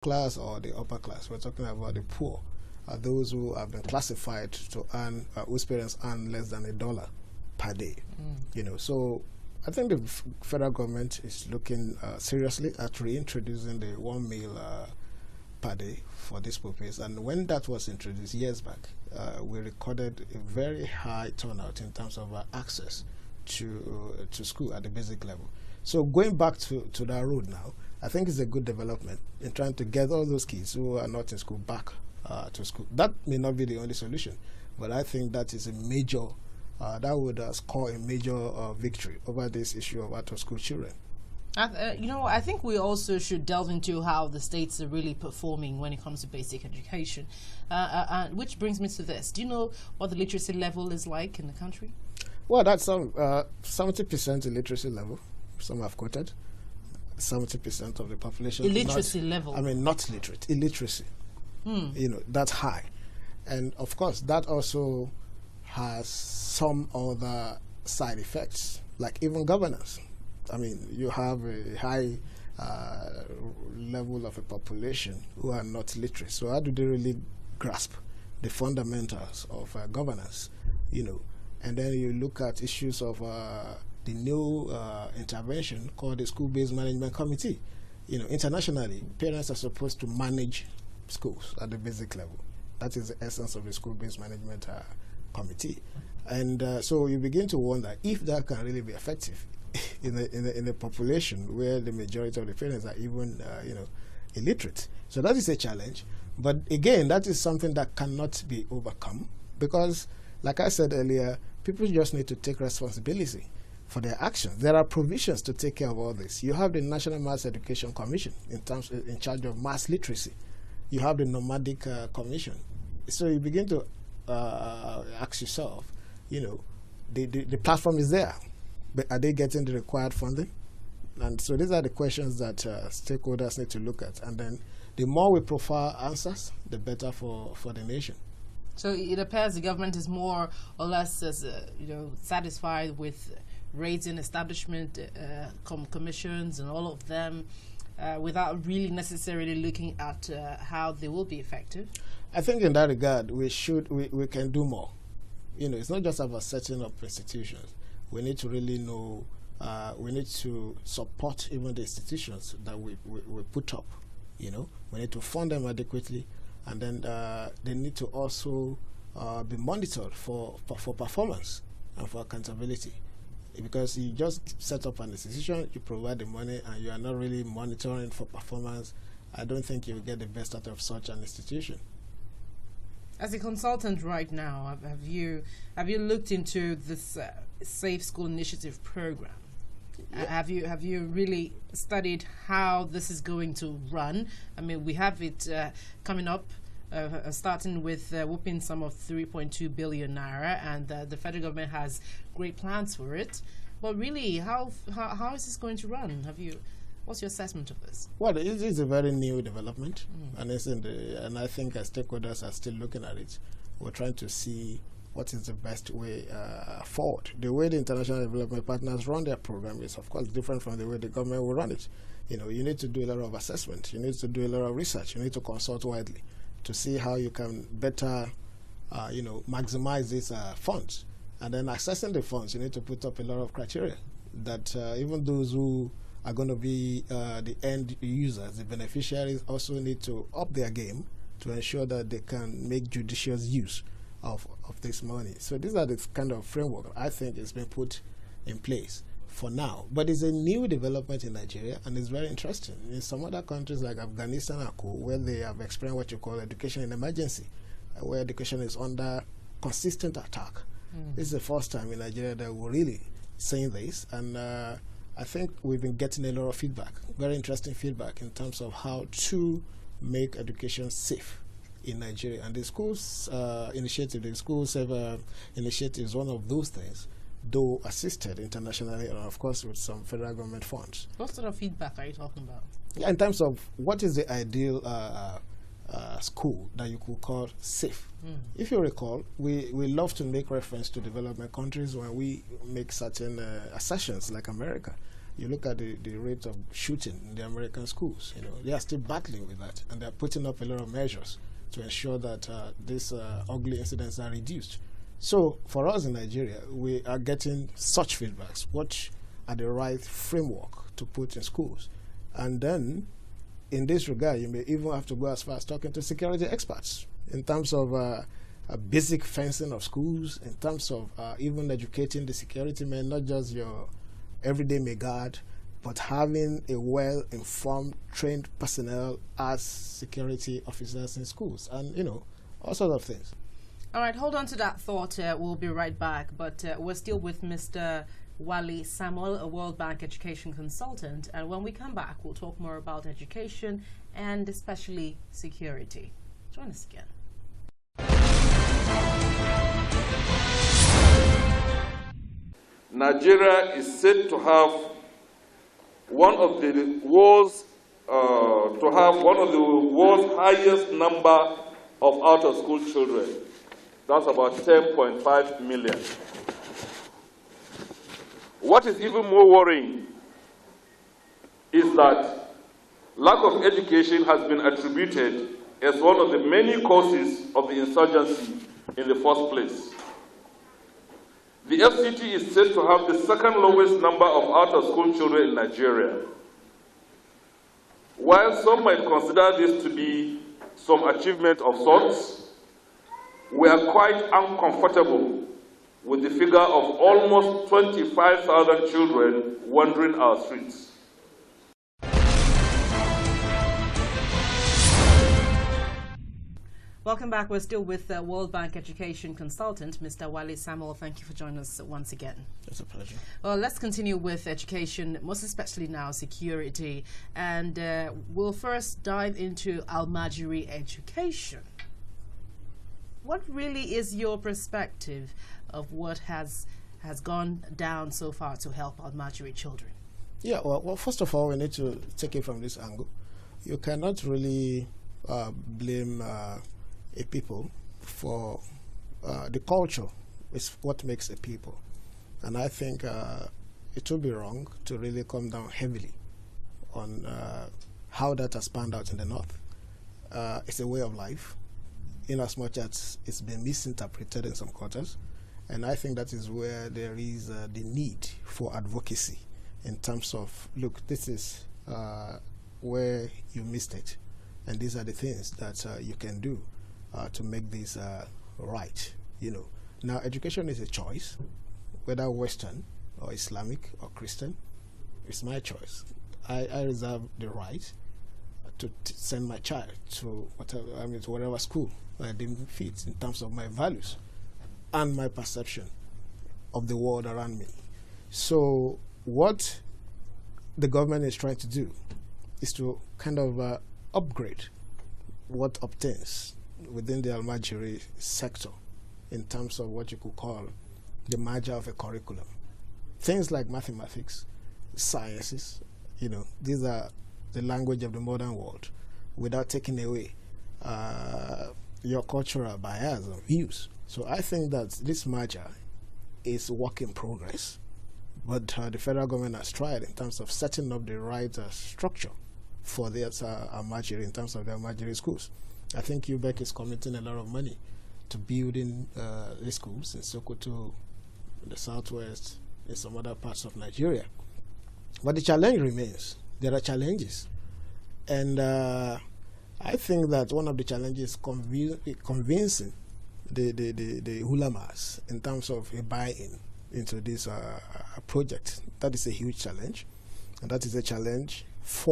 class or the upper class. We're talking about the poor, those who have been classified to earn, whose parents earn less than $1 per day. So I think the federal government is looking seriously at reintroducing the 1 meal per day for these pupils. And when that was introduced years back, we recorded a very high turnout in terms of access to school at the basic level. So going back to that road now, I think it's a good development in trying to get all those kids who are not in school back to school. That may not be the only solution, but I think that is a major, that would score a major victory over this issue of out-of-school children. I think we also should delve into how the states are really performing when it comes to basic education, which brings me to this. Do you know what the literacy level is like in the country? Well, that's 70% illiteracy level. Some have quoted 70% of the population. Illiteracy level? I mean, not literate, illiteracy. That's high. And of course, that also has some other side effects, like even governance. I mean, you have a high level of a population who are not literate. So how do they really grasp the fundamentals of governance? And then you look at issues of the new intervention called the School-Based Management Committee. Internationally, parents are supposed to manage schools at the basic level. That is the essence of the School-Based Management Committee. And so you begin to wonder if that can really be effective in a population where the majority of the parents are even, illiterate. So that is a challenge. But again, that is something that cannot be overcome because, like I said earlier, people just need to take responsibility for their actions. There are provisions to take care of all this. You have the National Mass Education Commission in charge of mass literacy. You have the Nomadic Commission. So you begin to ask yourself, the platform is there, but are they getting the required funding? And so these are the questions that stakeholders need to look at. And then the more we profile answers, the better for the nation. So it appears the government is more or less satisfied with raising establishment commissions and all of them without really necessarily looking at how they will be effective. I think in that regard, we can do more. It's not just about setting up institutions. We need to really know, we need to support even the institutions that we put up. We need to fund them adequately, and then they need to also be monitored for performance and for accountability. Because you just set up an institution, you provide the money, and you are not really monitoring for performance, I don't think you will get the best out of such an institution. As a consultant right now, have you looked into this Safe School Initiative program? Yeah. Have you really studied how this is going to run? I mean, we have it coming up, starting with whooping sum of 3.2 billion naira, and the federal government has great plans for it. But really, how is this going to run? What's your assessment of this? Well, it is a very new development, and I think as stakeholders are still looking at it. We're trying to see what is the best way forward. The way the international development partners run their program is, of course, different from the way the government will run it. You need to do a lot of assessment. You need to do a lot of research. You need to consult widely to see how you can better, maximize these funds. And then accessing the funds, you need to put up a lot of criteria that even those who are going to be the end users, the beneficiaries, also need to up their game to ensure that they can make judicious use of this money. So these are the kind of framework I think has been put in place for now. But it's a new development in Nigeria, and it's very interesting. In some other countries like Afghanistan and Co., where they have experienced what you call education in emergency, where education is under consistent attack. This is the first time in Nigeria that we're really saying this, and I think we've been getting a lot of feedback, very interesting feedback in terms of how to make education safe in Nigeria. And the schools initiative, the school saver initiative is one of those things, though assisted internationally and of course with some federal government funds. What sort of feedback are you talking about? Yeah, in terms of what is the ideal school that you could call safe. If you recall, we love to make reference to development countries when we make certain assertions, like America. You look at the rate of shooting in the American schools. They are still battling with that, and they're putting up a lot of measures to ensure that these ugly incidents are reduced. So for us in Nigeria, we are getting such feedbacks. What are the right framework to put in schools? And then, in this regard, you may even have to go as far as talking to security experts in terms of a basic fencing of schools, in terms of even educating the security men, not just your everyday guard, but having a well-informed, trained personnel as security officers in schools, and all sorts of things. All right, hold on to that thought. We'll be right back. But we're still with Mr. Wale Samuel, a World Bank education consultant. And when we come back, we'll talk more about education and especially security. Join us again. Nigeria is said to have one of the world's highest number of out-of-school children. That's about 10.5 million. What is even more worrying is that lack of education has been attributed as one of the many causes of the insurgency in the first place. The FCT is said to have the second lowest number of out-of-school children in Nigeria. While some might consider this to be some achievement of sorts, we are quite uncomfortable with the figure of almost 25,000 children wandering our streets. Welcome back. We're still with World Bank education consultant, Mr. Wale Samuel. Thank you for joining us once again. It's a pleasure. Well, let's continue with education, most especially now security. And we'll first dive into Almajiri education. What really is your perspective of what has gone down so far to help Almajiri children? Yeah, well, first of all, we need to take it from this angle. You cannot really blame a people for the culture is what makes a people. And I think it would be wrong to really come down heavily on how that has panned out in the North. It's a way of life, in as much as it's been misinterpreted in some quarters. And I think that is where there is the need for advocacy in terms of, look, this is where you missed it. And these are the things that you can do to make this right. Now, education is a choice, whether Western or Islamic or Christian. It's my choice. I reserve the right to send my child to whatever school I deem fit in terms of my values and my perception of the world around me. So what the government is trying to do is to kind of upgrade what obtains within the Almajiri sector in terms of what you could call the merger of a curriculum. Things like mathematics, sciences, these are the language of the modern world without taking away your cultural bias or views. So I think that this merger is work in progress, but the federal government has tried in terms of setting up the right structure for their Almajiri in terms of the Almajiri schools. I think UBEC is committing a lot of money to building the schools in Sokoto, in the southwest, in some other parts of Nigeria. But the challenge remains. There are challenges. And I think that one of the challenges is convincing the ulamas in terms of a buy-in into this project. That is a huge challenge. And that is a challenge for